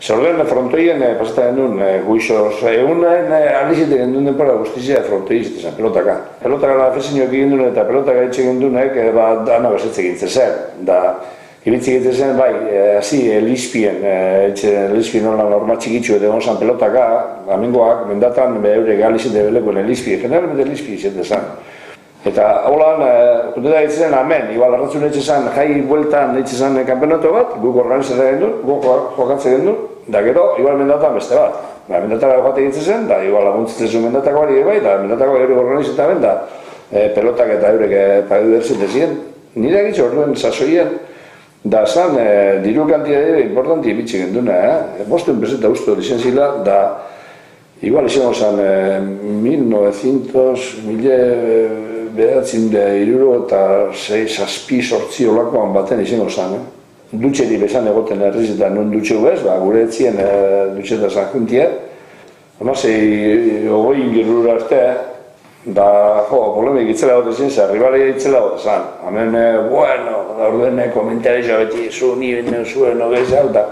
Zorden frontoien pasata genuen guixoz, egunen alizite genduen denpora guztizia frontoi izan, pelotaka. Pelotaka la fesiñoak egin duen eta pelotaka etxe egin duenek, dana gazetze gintzen zen. Da, ibitzi gintzen zen, bai, hasi Lizpien, Lizpien nola normal txikitzu edo gonzan pelotaka, amengoak, mendatan, eure galizite belekoen Lizpien, generalmente Lizpien izan zen. Eta holan, kunteta ditzen, amen, igual arratzun etxezan, jai bueltan etxezan kampeonato bat, guk organizatzen gendun, guk jokatzen gendun, da gero, igual mendatan beste bat. Mendatara joate egitzen zen, da igual laguntzitzen zuen mendatako hori bai, da mendatako hori organizatzen da pelotak eta eurek paguderzetzen ziren. Nire egitxe orduen sasoien, da zan, diru kantidade importanti ibitxe genduna, bostuen peseta usto dizen zila, da igual izango zan 1900, behatzen eta 6-7 olakoan baten izango zen. Dutxeri bezan egoten herriz eta non dutxeu bez, gure etzien dutxeta zan juntia. Hamasei ogoi ingirrura arte, da, polemik itzela gote zen, zer, ribalia itzela gote zen. Hemen, bueno, ordene komentariza beti, zu nien zuen ogei zauta.